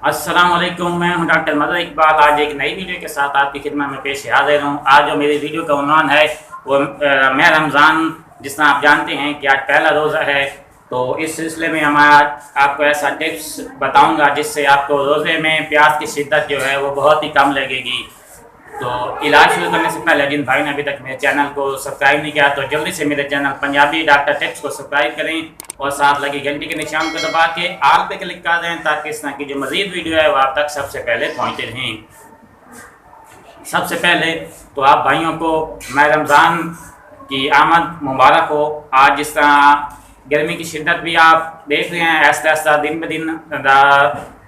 अस्सलाम वालेकुम। मैं हूं डॉक्टर मदर इकबाल। आज एक नई वीडियो के साथ आपकी खिदमत में पेश हाजिर हूं। आज जो मेरी वीडियो का उन्वान है वो मैं रमज़ान, जिस तरह आप जानते हैं कि आज पहला रोज़ा है, तो इस सिलसिले में हम आज आपको ऐसा टिप्स बताऊंगा जिससे आपको रोज़े में प्यास की शिद्दत जो है वो बहुत ही कम लगेगी। तो इलाज शुरू करने से पहले जिन भाई ने अभी तक मेरे चैनल को सब्सक्राइब नहीं किया तो जल्दी से मेरे चैनल पंजाबी डॉक्टर टिप्स को सब्सक्राइब करें और साथ लगी घंटी के निशान को दबा के आल पे क्लिक कर दें ताकि इस तरह की जो मज़ीद वीडियो है वो आप तक सबसे पहले पहुँचते रहें। सबसे पहले तो आप भाइयों को मैं रमज़ान की आमद मुबारक हो। आज जिस तरह गर्मी की शिद्दत भी आप देख रहे हैं ऐसा ऐसा दिन ब दिन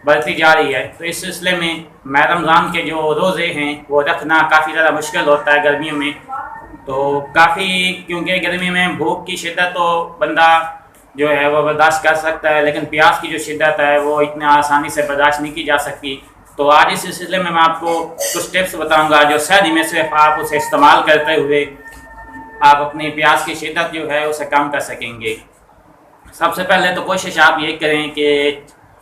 बढ़ती जा रही है, तो इस सिलसिले में मैं रमज़ान के जो रोज़े हैं वो रखना काफ़ी ज़्यादा मुश्किल होता है गर्मियों में। तो काफ़ी क्योंकि गर्मी में भूख की शिद्दत तो बंदा जो है वो बर्दाश्त कर सकता है, लेकिन प्यास की जो शिद्दत है वो इतना आसानी से बर्दाश्त नहीं की जा सकती। तो आज इस सिलसिले में मैं आपको कुछ टिप्स बताऊँगा जो सहरी में सिर्फ आप उसे इस्तेमाल करते हुए आप अपनी प्यास की शिद्दत जो है उसे कम कर सकेंगे। सबसे पहले तो कोशिश आप ये करें कि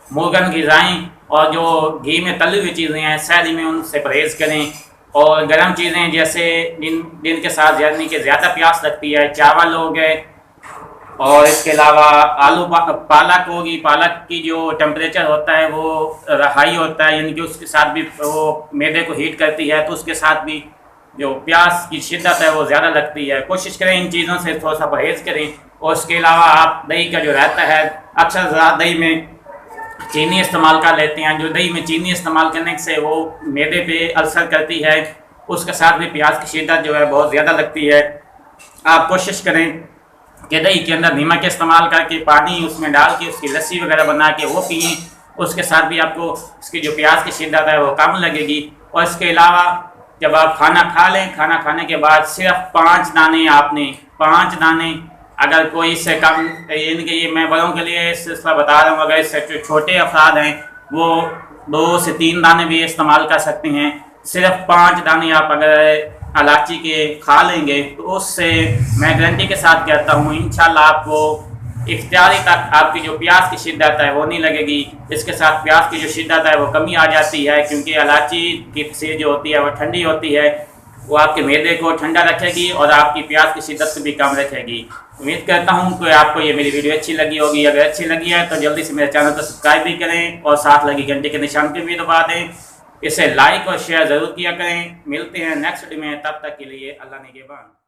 मुर्गन ग़िज़ाएँ और जो घी में तली हुई चीज़ें हैं सहरी में उनसे परहेज़ करें, और गर्म चीज़ें जैसे जिनके साथ यानी कि ज़्यादा प्यास लगती है, चावल हो गए, और इसके अलावा आलू पालक होगी। पालक की जो टेम्परेचर होता है वो हाई होता है, यानी कि उसके साथ भी वो मैदे को हीट करती है, तो उसके साथ भी जो प्यास की शिद्दत है वो ज़्यादा लगती है। कोशिश करें इन चीज़ों से थोड़ा सा परहेज़ करें। और उसके अलावा आप दही का जो रहता है, अक्सर दही में चीनी इस्तेमाल कर लेते हैं, जो दही में चीनी इस्तेमाल करने से वो मैदे पे अल्सर करती है, उसके साथ भी प्याज की शिद्दत जो है बहुत ज़्यादा लगती है। आप कोशिश करें कि दही के अंदर नमक इस्तेमाल करके पानी उसमें डाल के उसकी लस्सी वगैरह बना के वो पिएँ, उसके साथ भी आपको उसकी जो प्याज की शिद्दत है वो कम लगेगी। और इसके अलावा जब आप खाना खा लें, खाना खाने के बाद सिर्फ 5 दाने आपने 5 दाने, अगर कोई इससे कम, यानी कि ये मैं बड़ों के लिए सिलसिला बता रहा हूँ, अगर इससे जो छोटे अफराद हैं वो 2 से 3 दाने भी इस्तेमाल कर सकते हैं। सिर्फ 5 दाने आप अगर इलायची के खा लेंगे तो उससे मैं गारंटी के साथ कहता हूँ इंशाल्लाह आपको इख्तियारी तक आपकी जो प्यास की शिद्दत है वो नहीं लगेगी। इसके साथ प्यास की जो शिद्दत है वो कमी आ जाती है, क्योंकि इलायची की से जो होती है वो ठंडी होती है, वो आपके मैदे को ठंडा रखेगी और आपकी प्यास की शिद्दत भी कम रखेगी। उम्मीद करता हूँ कि आपको ये मेरी वीडियो अच्छी लगी होगी। अगर अच्छी लगी है तो जल्दी से मेरे चैनल को सब्सक्राइब भी करें और साथ लगी घंटे के निशान पर भी दबा दें। इसे लाइक और शेयर ज़रूर किया करें। मिलते हैं नेक्स्ट वीडियो में, तब तक के लिए अल्लाह निगहबान।